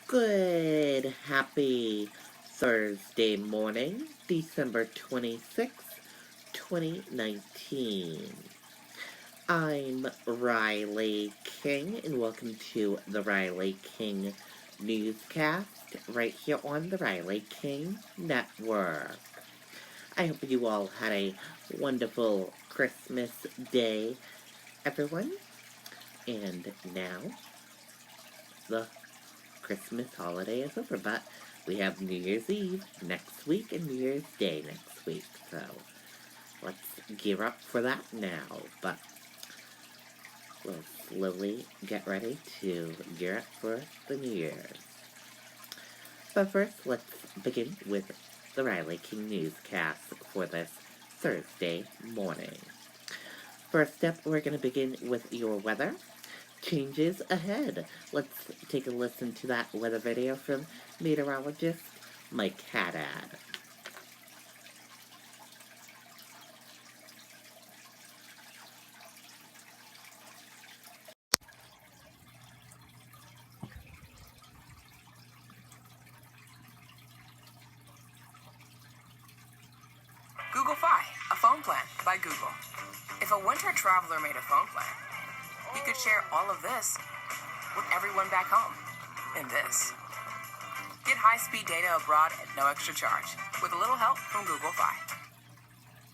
Good, happy Thursday morning, December 26th, 2019. I'm Riley King, and welcome to the Riley King Newscast, right here on the Riley King Network. I hope you all had a wonderful Christmas day, everyone. And now, the Christmas holiday is over, but we have New Year's Eve next week and New Year's Day next week, so let's gear up for that now. But we'll slowly get ready to gear up for the New Year's. But first, let's begin with the Riley King Newscast for this Thursday morning. First up, we're going to begin with your weather. Changes ahead. Let's take a listen to that weather video from meteorologist Mike Haddad. Google Fi, a phone plan by Google. If a winter traveler made a phone plan, he could share all of this with everyone back home in this. Get high-speed data abroad at no extra charge with a little help from Google Fi.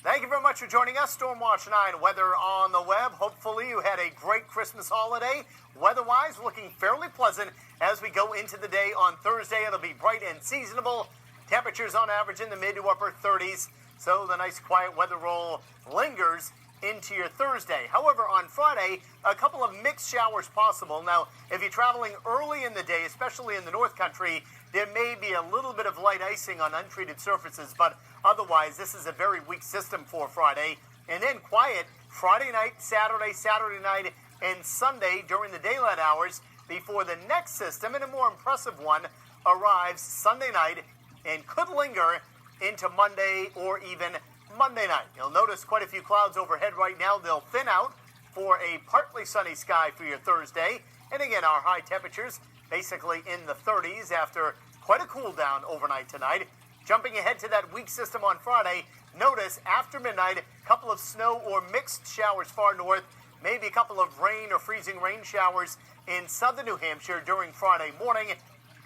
Thank you very much for joining us. Stormwatch 9 weather on the web. Hopefully you had a great Christmas holiday. Weather-wise, looking fairly pleasant as we go into the day on Thursday. It'll be bright and seasonable. Temperatures on average in the mid to upper 30s. So the nice quiet weather roll lingers into your Thursday. However, on Friday, a couple of mixed showers possible. Now, if you're traveling early in the day, especially in the North Country, there may be a little bit of light icing on untreated surfaces, but otherwise, this is a very weak system for Friday. And then quiet Friday night, Saturday night, and Sunday during the daylight hours before the next system, and a more impressive one, arrives Sunday night and could linger into Monday or even Monday night. You'll notice quite a few clouds overhead right now. They'll thin out for a partly sunny sky for your Thursday. And again, our high temperatures basically in the 30s after quite a cool down overnight tonight. Jumping ahead to that weak system on Friday, notice after midnight, a couple of snow or mixed showers far north, maybe a couple of rain or freezing rain showers in southern New Hampshire during Friday morning.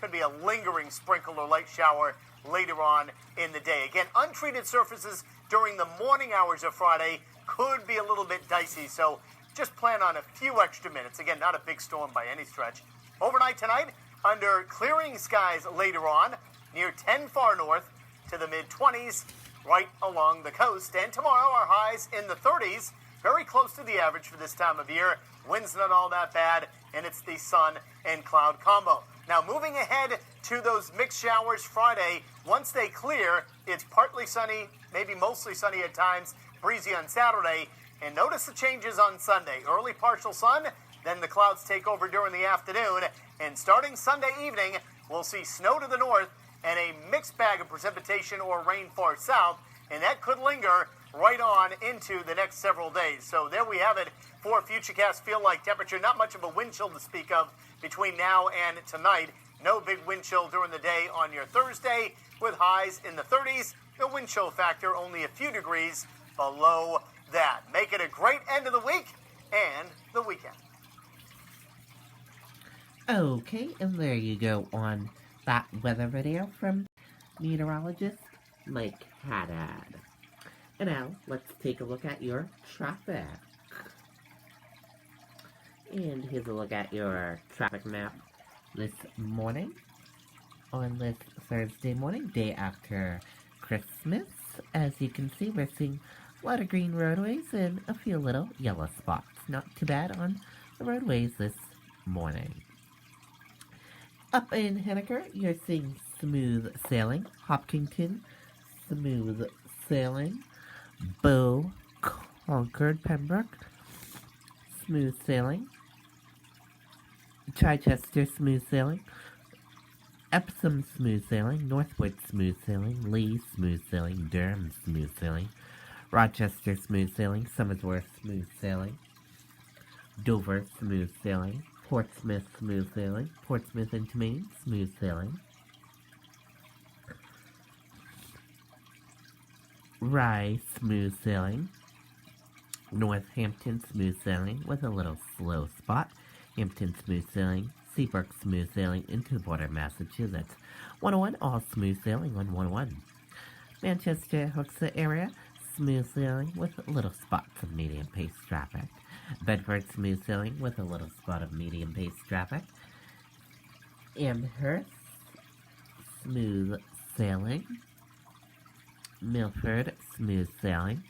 Could be a lingering sprinkle or light shower later on in the day. Again, untreated surfaces during the morning hours of Friday could be a little bit dicey, so just plan on a few extra minutes. Again, not a big storm by any stretch. Overnight tonight, under clearing skies later on, near 10 far north to the mid-20s, right along the coast. And tomorrow, our highs in the 30s, very close to the average for this time of year. Wind's not all that bad, and it's the sun and cloud combo. Now, moving ahead to those mixed showers Friday, once they clear, it's partly sunny, maybe mostly sunny at times, breezy on Saturday. And notice the changes on Sunday. Early partial sun, then the clouds take over during the afternoon. And starting Sunday evening, we'll see snow to the north and a mixed bag of precipitation or rain far south. And that could linger right on into the next several days. So there we have it for Futurecast Feel Like temperature. Not much of a wind chill to speak of between now and tonight. No big wind chill during the day on your Thursday with highs in the 30s. The wind chill factor only a few degrees below that. Make it a great end of the week and the weekend. Okay, and there you go on that weather video from meteorologist Mike Haddad. And now, let's take a look at your traffic. And here's a look at your traffic map this morning. On this Thursday morning, day after Christmas. As you can see, we're seeing a lot of green roadways and a few little yellow spots. Not too bad on the roadways this morning. Up in Henniker, you're seeing smooth sailing. Hopkinton, smooth sailing. Bow, Concord, Pembroke, smooth sailing. Chichester, smooth sailing. Epsom, smooth sailing. Northwood, smooth sailing. Lee, smooth sailing. Durham, smooth sailing. Rochester, smooth sailing. Somersworth, smooth sailing. Dover, smooth sailing. Portsmouth, smooth sailing. Portsmouth into Maine, smooth sailing. Rye, smooth sailing. Northampton, smooth sailing with a little slow spot. Hampton, smooth sailing. Seabrook, smooth sailing into the border of Massachusetts. 101, all smooth sailing on 101. Manchester, Hooksett area, smooth sailing with little spots of medium pace traffic. Bedford, smooth sailing with a little spot of medium pace traffic. Amherst, smooth sailing. Milford, smooth sailing.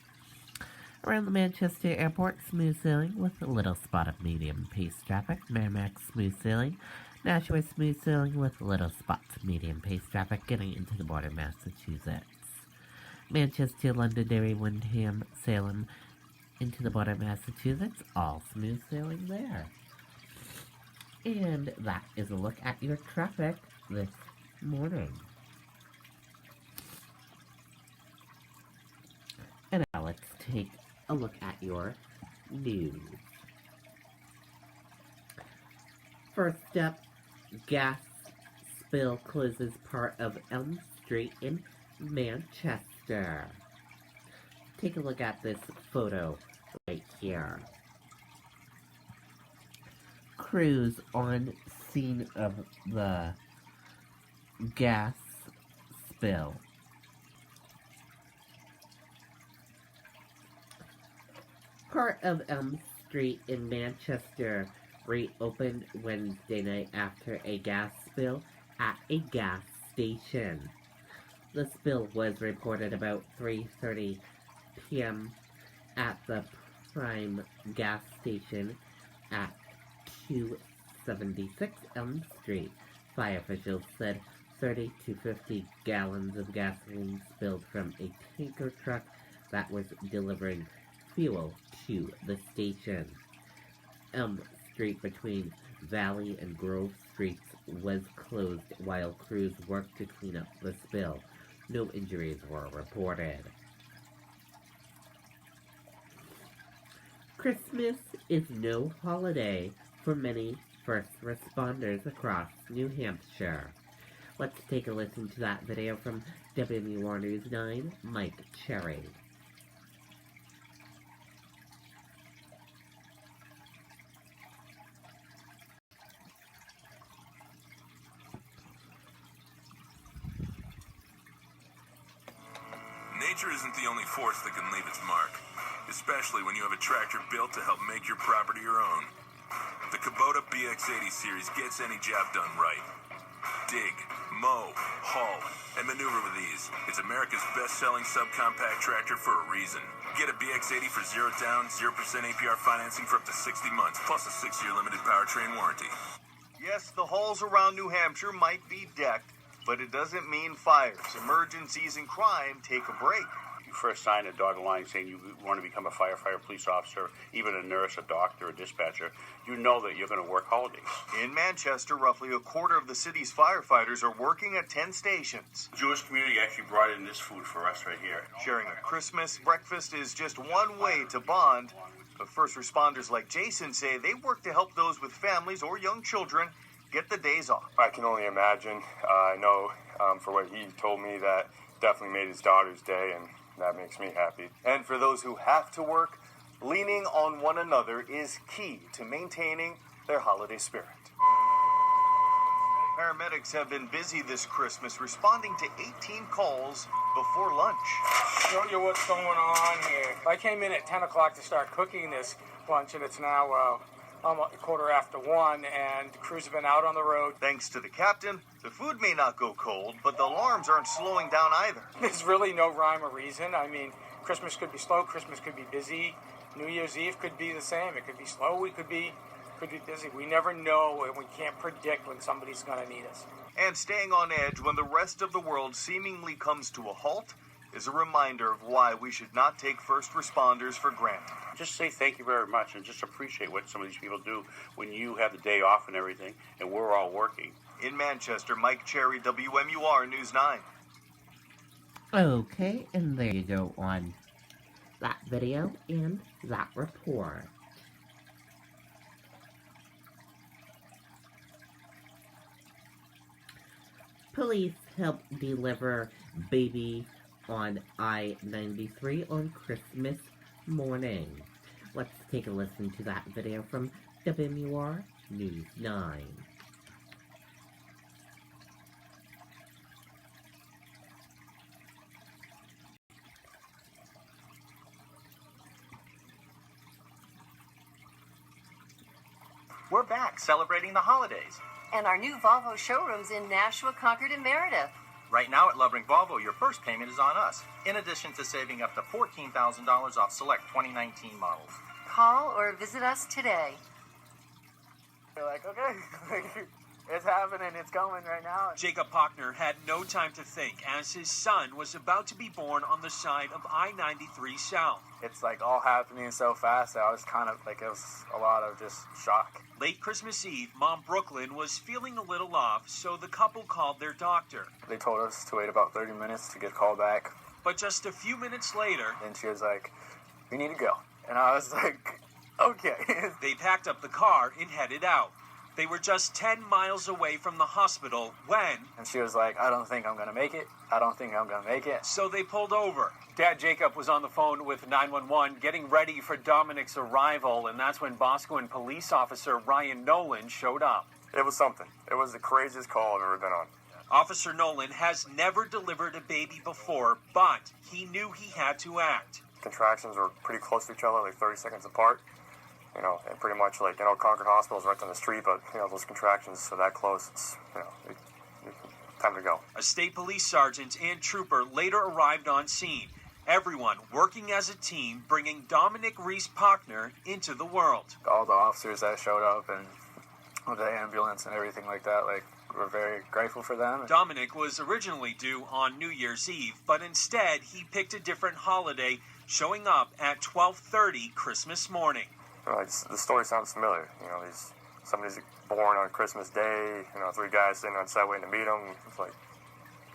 Around the Manchester airport, smooth sailing with a little spot of medium pace traffic. Merrimack, smooth sailing. Nashua, smooth sailing with little spots of medium pace traffic getting into the border of Massachusetts. Manchester, Londonderry, Windham, Salem, into the border of Massachusetts, all smooth sailing there. And that is a look at your traffic this morning. And now let's take a look at your news. First up, gas spill closes part of Elm Street in Manchester. Take a look at this photo right here. Crews on scene of the gas spill. Part of Elm Street in Manchester reopened Wednesday night after a gas spill at a gas station. The spill was reported about 3:30 p.m. at the Prime gas station at 276 Elm Street. Fire officials said 30 to 50 gallons of gasoline spilled from a tanker truck that was delivering fuel to the station. Elm Street between Valley and Grove Streets was closed while crews worked to clean up the spill. No injuries were reported. Christmas is no holiday for many first responders across New Hampshire. Let's take a listen to that video from WMUR News 9, Mike Cherry. Nature isn't the only force that can leave its mark, especially when you have a tractor built to help make your property your own. The Kubota BX80 series gets any job done right. Dig, mow, haul, and maneuver with ease. It's America's best-selling subcompact tractor for a reason. Get a BX80 for 0 down, 0% APR financing for up to 60 months, plus a 6-year limited powertrain warranty. Yes, the halls around New Hampshire might be decked, but it doesn't mean fires, emergencies, and crime take a break. You first sign a dotted line saying you want to become a firefighter, police officer, even a nurse, a doctor, a dispatcher. You know that you're going to work holidays. In Manchester, roughly a quarter of the city's firefighters are working at 10 stations. The Jewish community actually brought in this food for us right here. Sharing a Christmas breakfast is just one way to bond, but first responders like Jason say they work to help those with families or young children get the days off. I can only imagine. I know for what he told me that definitely made his daughter's day, and that makes me happy. And for those who have to work, leaning on one another is key to maintaining their holiday spirit. Paramedics have been busy this Christmas responding to 18 calls before lunch. Show you what's going on here. I came in at 10 o'clock to start cooking this lunch, and it's now almost 1:15, and the crews have been out on the road. Thanks to the captain, the food may not go cold, but the alarms aren't slowing down either. There's really no rhyme or reason. I mean, Christmas could be slow, Christmas could be busy, New Year's Eve could be the same. It could be slow, we could be busy. We never know, and we can't predict when somebody's going to need us. And staying on edge when the rest of the world seemingly comes to a halt is a reminder of why we should not take first responders for granted. Just say thank you very much and just appreciate what some of these people do when you have the day off and everything, and we're all working. In Manchester, Mike Cherry, WMUR News 9. Okay, and there you go on that video and that report. Police helped deliver baby on I-93 on Christmas morning. Let's take a listen to that video from WMUR News 9. We're back celebrating the holidays. And our new Volvo showrooms in Nashua, Concord, and Meredith. Right now at Lovering Volvo, your first payment is on us, in addition to saving up to $14,000 off select 2019 models. Call or visit us today. You're like, okay, it's happening, it's coming right now. Jacob Pochner had no time to think as his son was about to be born on the side of I-93 South. It's like all happening so fast that I was kind of like, it was a lot of just shock. Late Christmas Eve, Mom Brooklyn was feeling a little off, so the couple called their doctor. They told us to wait about 30 minutes to get called back. But just a few minutes later... And she was like, "We need to go." And I was like, okay. They packed up the car and headed out. They were just 10 miles away from the hospital when... And she was like, "I don't think I'm going to make it. I don't think I'm going to make it." So they pulled over. Dad Jacob was on the phone with 911 getting ready for Dominic's arrival, and that's when Boscawen police officer Ryan Nolan showed up. It was something. It was the craziest call I've ever been on. Officer Nolan has never delivered a baby before, but he knew he had to act. Contractions were pretty close to each other, like 30 seconds apart. You know, and pretty much like, Concord Hospital is right down the street, but, those contractions are that close, it's, time to go. A state police sergeant and trooper later arrived on scene. Everyone working as a team, bringing Dominic Reese-Pochner into the world. All the officers that showed up and with the ambulance and everything like that, like, we're very grateful for them. Dominic was originally due on New Year's Eve, but instead he picked a different holiday, showing up at 12:30 Christmas morning. The story sounds familiar. Somebody's born on Christmas Day, 3 guys sitting on set waiting to meet them. It's like,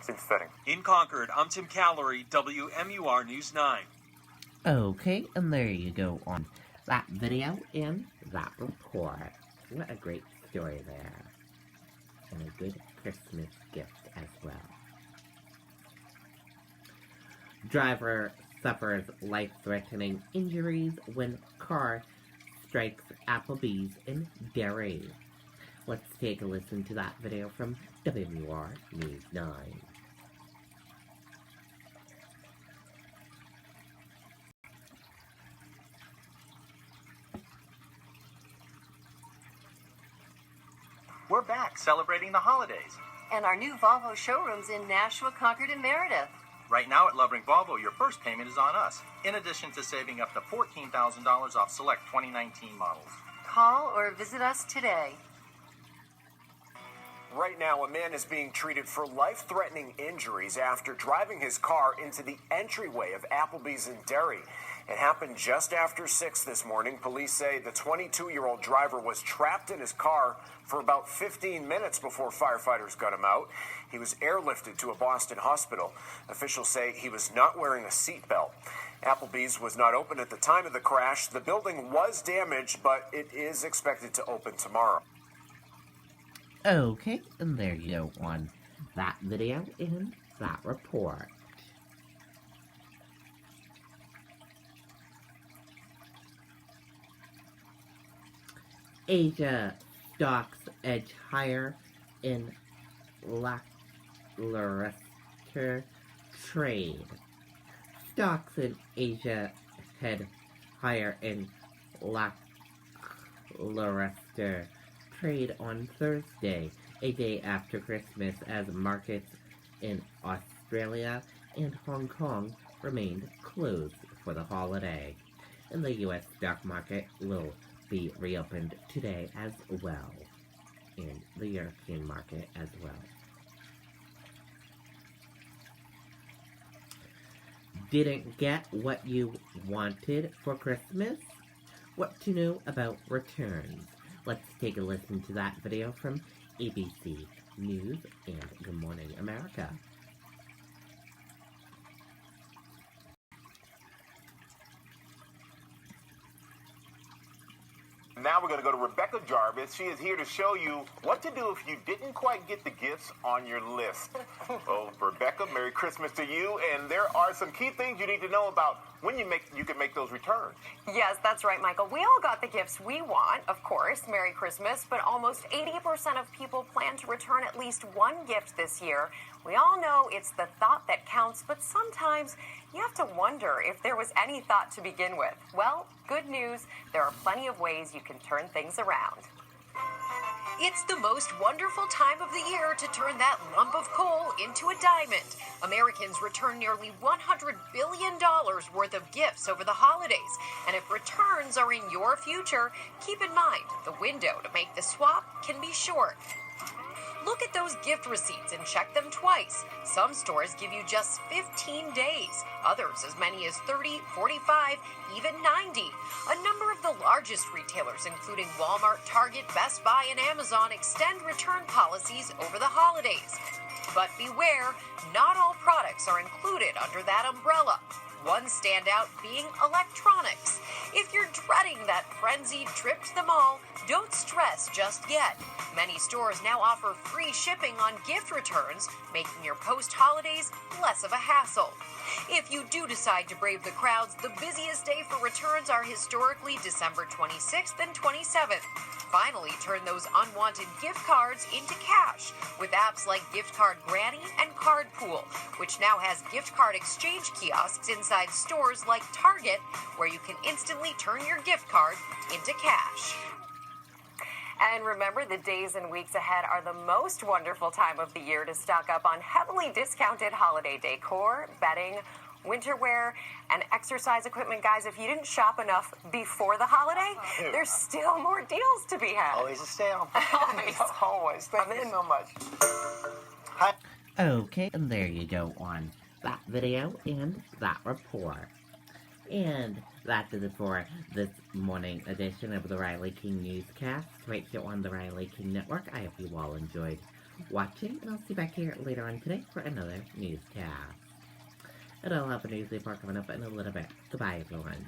seems fitting. In Concord, I'm Tim Callery, WMUR News 9. Okay, and there you go on that video and that report. What a great story there. And a good Christmas gift as well. Driver suffers life-threatening injuries when car strikes Applebee's in Derry. Let's take a listen to that video from WMUR News 9. We're back celebrating the holidays. And our new Volvo showrooms in Nashua, Concord, and Meredith. Right now at Lovering Volvo, your first payment is on us, in addition to saving up to $14,000 off select 2019 models. Call or visit us today. Right now, a man is being treated for life-threatening injuries after driving his car into the entryway of Applebee's in Derry. It happened just after 6 this morning. Police say the 22-year-old driver was trapped in his car for about 15 minutes before firefighters got him out. He was airlifted to a Boston hospital. Officials say he was not wearing a seatbelt. Applebee's was not open at the time of the crash. The building was damaged, but it is expected to open tomorrow. Okay, and there you go on that video and that report. Asia stocks edge higher in lackluster trade. Stocks in Asia head higher in lackluster trade on Thursday, a day after Christmas, as markets in Australia and Hong Kong remained closed for the holiday. And the U.S. stock market will be reopened today as well, and the European market as well. Didn't get what you wanted for Christmas? What to know about returns? Let's take a listen to that video from ABC News and Good Morning America. Now we're going to go to Rebecca Jarvis. She is here to show you what to do if you didn't quite get the gifts on your list. Well, Rebecca, Merry Christmas to you. And there are some key things you need to know about when you can make those returns. Yes, that's right, Michael. We all got the gifts we want, of course. Merry Christmas. But almost 80% of people plan to return at least one gift this year. We all know it's the thought that counts, but sometimes you have to wonder if there was any thought to begin with. Well, good news. There are plenty of ways you can turn things around. It's the most wonderful time of the year to turn that lump of coal into a diamond. Americans return nearly $100 billion worth of gifts over the holidays. And if returns are in your future, keep in mind the window to make the swap can be short. Look at those gift receipts and check them twice. Some stores give you just 15 days, others as many as 30, 45, even 90. A number of the largest retailers, including Walmart, Target, Best Buy, and Amazon, extend return policies over the holidays. But beware, not all products are included under that umbrella. One standout being electronics. If you're dreading that frenzied trip to the mall, don't stress just yet. Many stores now offer free shipping on gift returns, making your post-holidays less of a hassle. If you do decide to brave the crowds, the busiest day for returns are historically December 26th and 27th. Finally, turn those unwanted gift cards into cash with apps like Gift Card Granny and Card Pool, which now has gift card exchange kiosks inside stores like Target, where you can instantly turn your gift card into cash. And remember, the days and weeks ahead are the most wonderful time of the year to stock up on heavily discounted holiday decor, bedding, winter wear, and exercise equipment. Guys, if you didn't shop enough before the holiday, there's still more deals to be had. Always a sale. Always. Always. Thank you so much. Hi. Okay, and there you go on that video and that report. And that does it for this morning edition of the Riley King Newscast right here on the Riley King Network. I hope you all enjoyed watching, and I'll see you back here later on today for another newscast. And I'll have a news report coming up in a little bit. Goodbye, everyone.